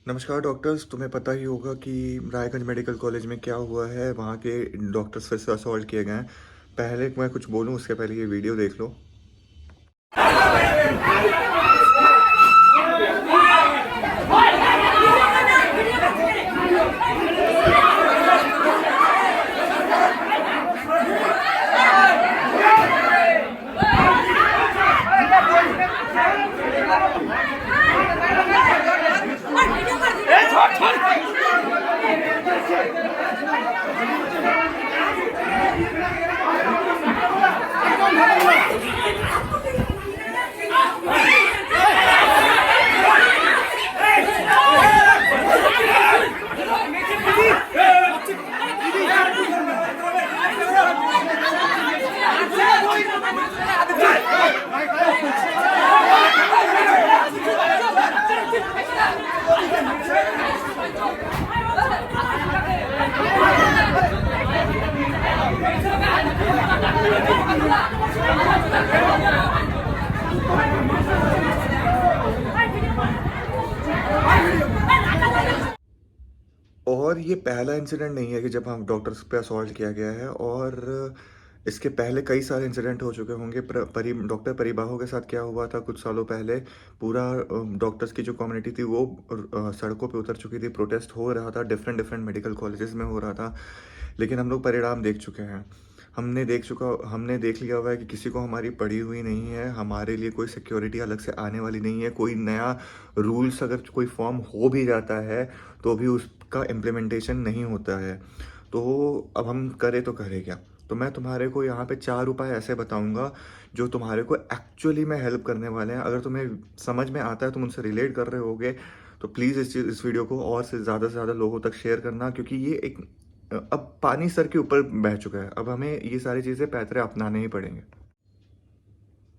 नमस्कार डॉक्टर्स। तुम्हें पता ही होगा कि रायगंज मेडिकल कॉलेज में क्या हुआ है। वहाँ के डॉक्टर्स फिर से असॉल्ट किए गए हैं। पहले मैं कुछ बोलूँ उसके पहले ये वीडियो देख लो। और ये पहला इंसिडेंट नहीं है कि जब हम डॉक्टर्स पे असॉल्ट किया गया है। और इसके पहले कई सारे इंसिडेंट हो चुके होंगे। डॉक्टर परिबाहो के साथ क्या हुआ था कुछ सालों पहले, पूरा डॉक्टर्स की जो कम्युनिटी थी वो सड़कों पे उतर चुकी थी। प्रोटेस्ट हो रहा था, डिफरेंट डिफरेंट मेडिकल कॉलेजेस में हो रहा था। लेकिन हम लोग परिणाम देख चुके हैं। हमने देख लिया हुआ है कि किसी को हमारी पड़ी हुई नहीं है। हमारे लिए कोई सिक्योरिटी अलग से आने वाली नहीं है। कोई नया रूल्स अगर कोई फॉर्म हो भी जाता है तो भी उसका इम्प्लीमेंटेशन नहीं होता है। तो अब हम करें तो करें क्या। तो मैं तुम्हारे को यहाँ पे 4 उपाय ऐसे बताऊंगा जो तुम्हारे को एक्चुअली में हेल्प करने वाले हैं। अगर तुम्हें समझ में आता है, तुम उनसे रिलेट कर रहे होगे, तो प्लीज़ इस वीडियो को और से ज़्यादा लोगों तक शेयर करना। क्योंकि ये एक अब पानी सर के ऊपर बह चुका है। अब हमें ये सारी चीज़ें पैतरे अपनाने ही पड़ेंगे।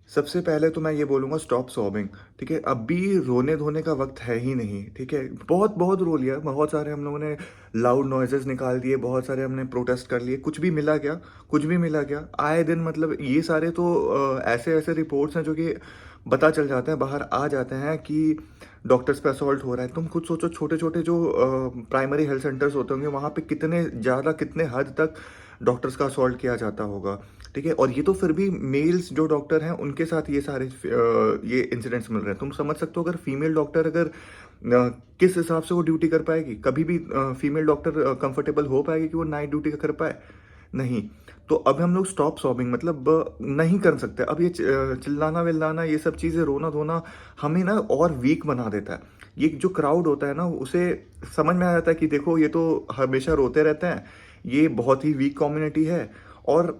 सबसे पहले तो मैं ये बोलूँगा, स्टॉप सॉबिंग। ठीक है, अभी रोने धोने का वक्त है ही नहीं। ठीक है, बहुत बहुत रो लिया, बहुत सारे हम लोगों ने लाउड नॉइजेस निकाल दिए, बहुत सारे हमने प्रोटेस्ट कर लिए। कुछ भी मिला क्या? कुछ भी मिला क्या? आए दिन मतलब ये सारे तो ऐसे ऐसे रिपोर्ट्स हैं जो कि पता चल जाते हैं, बाहर आ जाते हैं कि डॉक्टर्स पे असॉल्ट हो रहा है। तुम खुद सोचो, छोटे छोटे जो प्राइमरी हेल्थ सेंटर्स होते होंगे वहाँ पे कितने ज़्यादा, कितने हद तक डॉक्टर्स का असॉल्ट किया जाता होगा। ठीक है, और ये तो फिर भी मेल्स जो डॉक्टर हैं उनके साथ ये सारे ये इंसिडेंट्स मिल रहे हैं। तुम समझ सकते हो अगर फीमेल डॉक्टर अगर किस हिसाब से वो ड्यूटी कर पाएगी। कभी भी फीमेल डॉक्टर कंफर्टेबल हो पाएगी कि वो नाइट ड्यूटी कर पाए? नहीं। तो अब हम लोग स्टॉप सॉबिंग मतलब नहीं कर सकते। अब ये चिल्लाना विल्लाना, ये सब चीज़ें, रोना धोना हमें ना और वीक बना देता है। ये जो क्राउड होता है ना, उसे समझ में आ जाता है कि देखो ये तो हमेशा रोते रहते हैं, ये बहुत ही वीक कम्युनिटी है और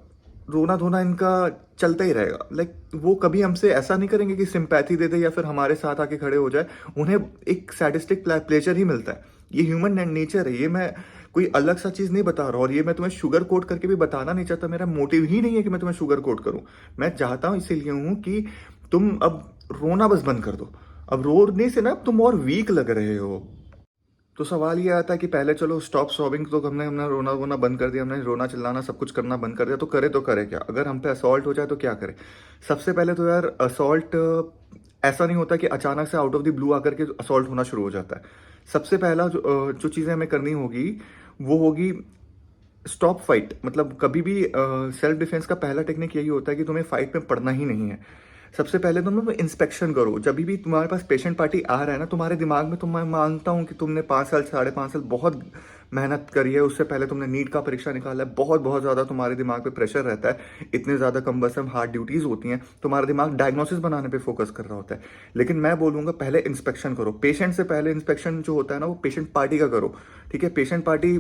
रोना धोना इनका चलता ही रहेगा। लाइक वो कभी हमसे ऐसा नहीं करेंगे कि सिंपैथी दे दे या फिर हमारे साथ आके खड़े हो जाए। उन्हें एक सैडिस्टिक प्लेजर ही मिलता है। ये ह्यूमन नेचर है। ये मैं कोई अलग सा चीज़ नहीं बता रहा, और ये मैं तुम्हें शुगर कोट करके भी बताना नहीं चाहता। मेरा मोटिव ही नहीं है कि मैं तुम्हें शुगर कोट करूं। मैं चाहता हूं इसीलिए हूं कि तुम अब रोना बस बंद कर दो। अब रोने से ना तुम और वीक लग रहे हो। तो सवाल ये आता है कि पहले चलो स्टॉप सॉबिंग, तो हमने हमने रोना वोना बंद कर दिया, हमने रोना चिल्लाना सब कुछ करना बंद कर दिया, तो करे क्या? अगर हम पे असॉल्ट हो जाए तो क्या करें? सबसे पहले तो यार, असॉल्ट ऐसा नहीं होता कि अचानक से आउट ऑफ द ब्लू आकर के असॉल्ट होना शुरू हो जाता है। सबसे पहला जो चीज़ें हमें करनी होगी वो होगी स्टॉप फाइट। मतलब कभी भी सेल्फ डिफेंस का पहला टेक्निक यही होता है कि तुम्हें फाइट में पड़ना ही नहीं है। सबसे पहले तुम इंस्पेक्शन करो। जब भी तुम्हारे पास पेशेंट पार्टी आ रहा है ना तुम्हारे दिमाग में, तो मैं मानता हूँ कि तुमने 5 साल 5.5 साल बहुत मेहनत करी है। उससे पहले तुमने नीट का परीक्षा निकाला है। बहुत बहुत ज़्यादा तुम्हारे दिमाग पे प्रेशर रहता है। इतने ज़्यादा कम्बसम हार्ड ड्यूटीज़ होती हैं, तुम्हारा दिमाग डायग्नोसिस बनाने पे फोकस कर रहा होता है। लेकिन मैं बोलूँगा पहले इंस्पेक्शन करो। पेशेंट से पहले इंस्पेक्शन जो होता है ना, वो पेशेंट पार्टी का करो। ठीक है, पेशेंट पार्टी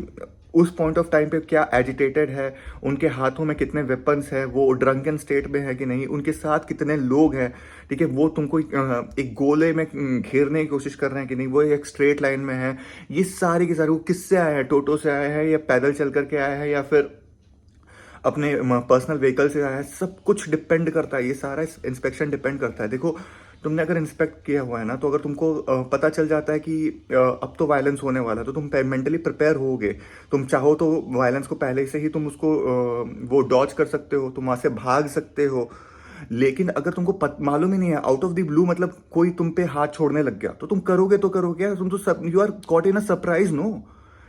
उस पॉइंट ऑफ टाइम पे क्या एजिटेटेड है, उनके हाथों में कितने वेपन्स हैं, वो ड्रंकन स्टेट में है कि नहीं, उनके साथ कितने लोग हैं। ठीक है, वो तुमको एक गोले में घेरने की कोशिश कर रहे हैं कि नहीं, वो एक स्ट्रेट लाइन में है। ये सारी की सारी, वो किससे आया है, टोटो से आया है या पैदल चल करके आया है या फिर अपने पर्सनल व्हीकल से आया है, सब कुछ डिपेंड करता है। ये सारा इंस्पेक्शन डिपेंड करता है। देखो, तुमने अगर इंस्पेक्ट किया हुआ है ना, तो अगर तुमको पता चल जाता है कि अब तो वायलेंस होने वाला है, तो तुम मेंटली प्रिपेयर होगे। तुम चाहो तो वायलेंस को पहले से ही तुम उसको वो डॉज कर सकते हो, तुम वहां से भाग सकते हो। लेकिन अगर तुमको मालूम ही नहीं है, आउट ऑफ द ब्लू मतलब कोई तुम पे हाथ छोड़ने लग गया, तो तुम करोगे तो करोगे क्या? तुम तो you are caught in a surprise, no?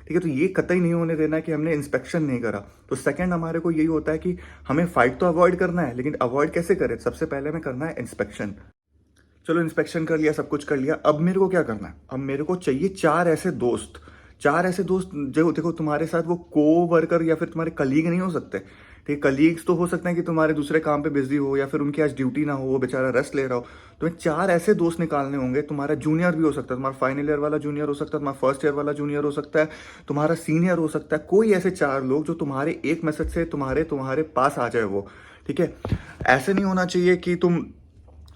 ठीक है, तो ये कतई नहीं होने देना कि हमने इंस्पेक्शन नहीं करा। तो सेकंड हमारे को यही होता है कि हमें फाइट तो अवॉइड करना है, लेकिन अवॉइड कैसे करें? सबसे पहले हमें करना है इंस्पेक्शन। चलो इंस्पेक्शन कर लिया, सब कुछ कर लिया, अब मेरे को क्या करना है? अब मेरे को चाहिए चार ऐसे दोस्त जो देखो तुम्हारे साथ वो को वर्कर या फिर तुम्हारे कलीग नहीं हो सकते। ठीक है, कलीग्स तो हो सकते हैं कि तुम्हारे दूसरे काम पे बिजी हो या फिर उनकी आज ड्यूटी ना हो, वो बेचारा रेस्ट ले रहा हो। तुम्हें चार ऐसे दोस्त निकालने होंगे। तुम्हारा जूनियर भी हो सकता है, तुम्हारा फाइनल ईयर वाला जूनियर हो सकता है, तुम्हारा फर्स्ट ईयर वाला जूनियर हो सकता है, तुम्हारा सीनियर हो सकता है, कोई ऐसे चार लोग जो तुम्हारे एक मैसेज से तुम्हारे तुम्हारे पास आ जाए वो। ठीक है, ऐसे नहीं होना चाहिए कि तुम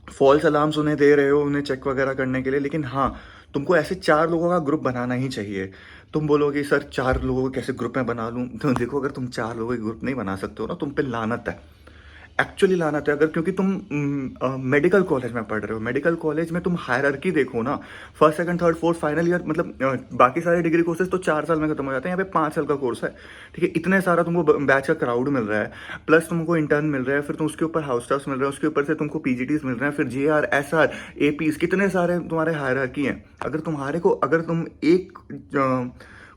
फॉल्स अलार्म्स उन्हें दे रहे हो उन्हें चेक वगैरह करने के लिए, लेकिन हाँ, तुमको ऐसे चार लोगों का ग्रुप बनाना ही चाहिए। तुम बोलोगे सर चार लोगों को कैसे ग्रुप में बना लूँ? तो देखो, अगर तुम चार लोगों के ग्रुप नहीं बना सकते हो ना, तुम पे लानत है, एक्चुअली लानत है। अगर क्योंकि तुम मेडिकल कॉलेज में पढ़ रहे हो, मेडिकल कॉलेज में तुम हायरार्की देखो ना, first second third fourth final year, मतलब बाकी सारे डिग्री कोर्सेज तो 4 साल में खत्म हो जाते हैं, यहाँ पे 5 साल का कोर्स है। ठीक है, इतने सारा तुमको बैच का क्राउड मिल रहा है, प्लस तुमको इंटर्न मिल रहा है, फिर तुम उसके ऊपर हाउस स्टाफ्स मिल रहे हैं, उसके ऊपर से तुमको पीजीटीज मिल रहे हैं, फिर जेआर एसआर एपीज, कितने सारे तुम्हारे हायरार्की हैं। अगर तुम एक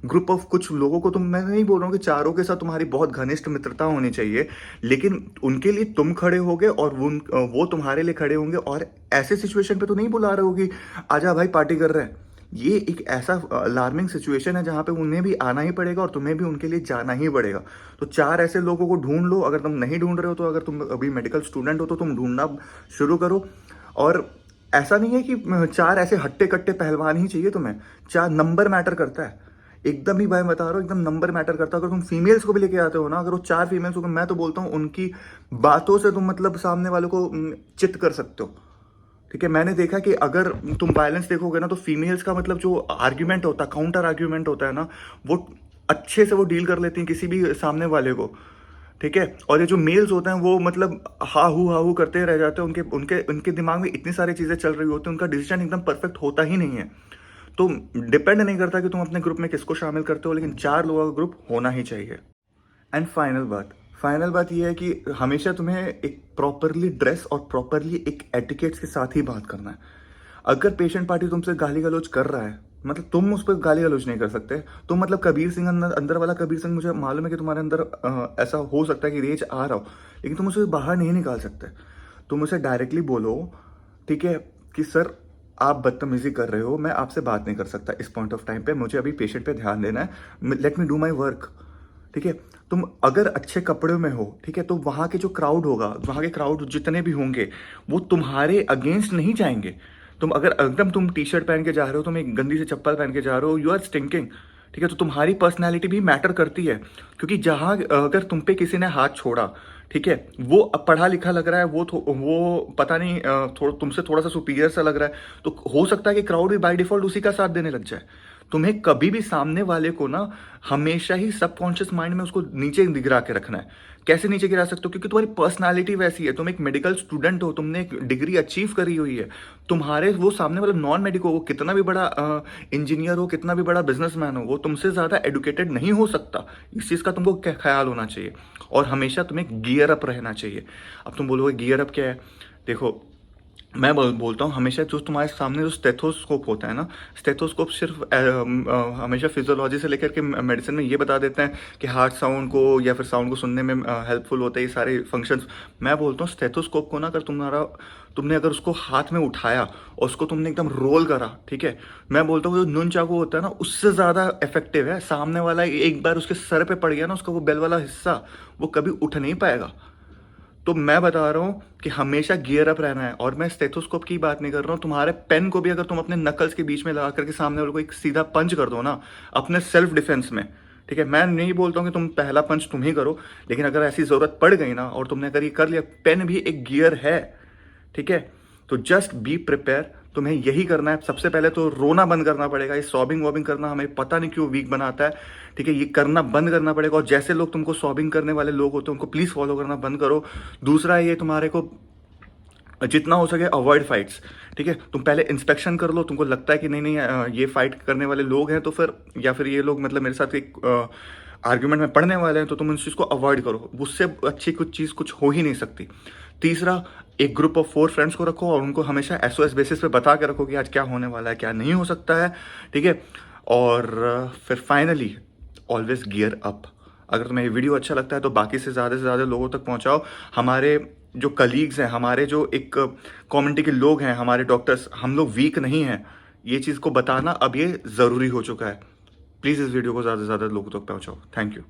ग्रुप ऑफ कुछ लोगों को, तुम, मैं नहीं बोल रहा हूँ कि चारों के साथ तुम्हारी बहुत घनिष्ठ मित्रता होनी चाहिए, लेकिन उनके लिए तुम खड़े होगे और वो तुम्हारे लिए खड़े होंगे। और ऐसे सिचुएशन पे तो नहीं बुला रहे हो कि आजा भाई पार्टी कर रहे हैं। ये एक ऐसा अलार्मिंग सिचुएशन है जहाँ पे उन्हें भी आना ही पड़ेगा और तुम्हें भी उनके लिए जाना ही पड़ेगा। तो चार ऐसे लोगों को ढूंढ लो। अगर तुम नहीं ढूंढ रहे हो, तो अगर तुम अभी मेडिकल स्टूडेंट हो तो तुम ढूंढना शुरू करो। और ऐसा नहीं है कि चार ऐसे हट्टे कट्टे पहलवान ही चाहिए तुम्हें, चार नंबर मैटर करता है एकदम ही। भाई बता रहा हूँ, एकदम नंबर मैटर करता है। अगर तुम फीमेल्स को भी लेके आते हो ना, अगर वो चार फीमेल्स को, मैं तो बोलता हूँ उनकी बातों से तुम मतलब सामने वालों को चित कर सकते हो। ठीक है, मैंने देखा कि अगर तुम वायलेंस देखोगे ना, तो फीमेल्स का मतलब जो आर्ग्यूमेंट होता है, काउंटर आर्ग्यूमेंट होता है ना, वो अच्छे से वो डील कर लेती हैं किसी भी सामने वाले को। ठीक है, और ये जो मेल्स होते हैं वो मतलब हा हू करते रह जाते हैं। उनके उनके उनके दिमाग में इतनी सारी चीज़ें चल रही होती हैं, उनका डिसीजन एकदम परफेक्ट होता ही नहीं है। तो डिपेंड नहीं करता कि तुम अपने ग्रुप में किसको शामिल करते हो, लेकिन चार लोगों का ग्रुप होना ही चाहिए। एंड फाइनल बात यह है कि हमेशा तुम्हें एक प्रॉपरली ड्रेस और प्रॉपरली एक एटिकेट्स के साथ ही बात करना है। अगर पेशेंट पार्टी तुमसे गाली गलौज कर रहा है, मतलब तुम उस पर गाली गलौज नहीं कर सकते। तुम मतलब कबीर सिंह, अंदर वाला कबीर सिंह, मुझे मालूम है कि तुम्हारे अंदर ऐसा हो सकता है कि रेज आ रहा हो, लेकिन तुम उसे बाहर नहीं निकाल सकते। तुम उसे डायरेक्टली बोलो, ठीक है, कि सर आप बदतमीजी कर रहे हो, मैं आपसे बात नहीं कर सकता इस पॉइंट ऑफ टाइम पे, मुझे अभी पेशेंट पे ध्यान देना है, let me do my work. ठीक है, तुम अगर अच्छे कपड़े में हो, ठीक है, तो वहाँ के जो क्राउड होगा, वहाँ के क्राउड जितने भी होंगे, वो तुम्हारे अगेंस्ट नहीं जाएंगे। तुम अगर एकदम तुम टी शर्ट पहन के जा रहे हो, तुम एक गंदी सी चप्पल पहन के जा रहे हो, यू आर स्टिंकिंग। ठीक है, तो तुम्हारी पर्सनैलिटी भी मैटर करती है, क्योंकि जहाँ अगर तुम पे किसी ने हाथ छोड़ा, ठीक है, वो अब पढ़ा लिखा लग रहा है, वो पता नहीं तुमसे थोड़ा सा सुपीरियर सा लग रहा है, तो हो सकता है कि क्राउड भी बाय डिफॉल्ट उसी का साथ देने लग जाए। तुम्हें कभी भी सामने वाले को ना हमेशा ही सबकॉन्शियस माइंड में उसको नीचे गिरा के रखना है। कैसे नीचे गिरा सकते हो? क्योंकि तुम्हारी पर्सनालिटी वैसी है, तुम एक मेडिकल स्टूडेंट हो, तुमने एक डिग्री अचीव करी हुई है। तुम्हारे वो सामने वाला नॉन मेडिको, वो कितना भी बड़ा इंजीनियर हो, कितना भी बड़ा बिजनेसमैन हो, वो तुमसे ज़्यादा एडुकेटेड नहीं हो सकता। इस चीज़ का तुमको ख्याल होना चाहिए, और हमेशा तुम्हें गियर अप रहना चाहिए। अब तुम बोलोगे गियर अप क्या है? देखो, मैं बोलता हूँ हमेशा जो तुम्हारे सामने जो स्टेथोस्कोप होता है ना, स्टेथोस्कोप सिर्फ हमेशा फिजियोलॉजी से लेकर के मेडिसिन में ये बता देते हैं कि हार्ट साउंड को या फिर साउंड को सुनने में हेल्पफुल होते हैं ये सारे फंक्शंस। मैं बोलता हूँ स्टेथोस्कोप को ना, अगर तुमने अगर उसको हाथ में उठाया और उसको तुमने एकदम रोल करा, ठीक है, मैं बोलता हूँ जो नून चाकू होता है ना, उससे ज़्यादा इफेक्टिव है। सामने वाला एक बार उसके सर पे पड़ गया ना, उसका वो बेल वाला हिस्सा, वो कभी उठ नहीं पाएगा। तो मैं बता रहा हूँ कि हमेशा गियर अप रहना है। और मैं स्टेथोस्कोप की बात नहीं कर रहा हूँ, तुम्हारे पेन को भी अगर तुम अपने नकल्स के बीच में लगा करके सामने वाले को एक सीधा पंच कर दो ना, अपने सेल्फ डिफेंस में, ठीक है, मैं नहीं बोलता हूँ कि तुम पहला पंच तुम ही करो, लेकिन अगर ऐसी ज़रूरत पड़ गई ना और तुमने अगर ये कर लिया, पेन भी एक गियर है, ठीक है, तो जस्ट बी प्रिपेयर। तुम्हें यही करना है। सबसे पहले तो रोना बंद करना पड़ेगा। ये सॉबिंग वॉबिंग करना हमें पता नहीं क्यों वीक बनाता है, ठीक है, ये करना बंद करना पड़ेगा। और जैसे लोग तुमको सॉबिंग करने वाले लोग होते हैं, उनको प्लीज़ फॉलो करना बंद करो। दूसरा, ये तुम्हारे को जितना हो सके अवॉइड फाइट्स। ठीक है, तुम पहले इंस्पेक्शन कर लो, तुमको लगता है कि नहीं नहीं ये फाइट करने वाले लोग हैं, तो फिर या फिर ये लोग मतलब मेरे साथ एक आर्ग्यूमेंट में पढ़ने वाले हैं, तो तुम उस चीज़ को अवॉइड करो। उससे अच्छी कुछ चीज़ कुछ हो ही नहीं सकती। तीसरा, एक ग्रुप ऑफ 4 फ्रेंड्स को रखो और उनको हमेशा एसओएस बेसिस पे बता के रखो कि आज क्या होने वाला है, क्या नहीं हो सकता है, ठीक है? और फिर फाइनली ऑलवेज गियर अप। अगर तुम्हें ये वीडियो अच्छा लगता है तो बाकी से ज़्यादा लोगों तक पहुंचाओ। हमारे जो कलीग्स हैं, हमारे जो एक कम्युनिटी के लोग हैं, हमारे डॉक्टर्स, हम लोग वीक नहीं हैं। ये चीज़ को बताना अब ये ज़रूरी हो चुका है। प्लीज़ इस वीडियो को ज़्यादा से ज़्यादा लोगों तक पहुंचाओ। Thank you.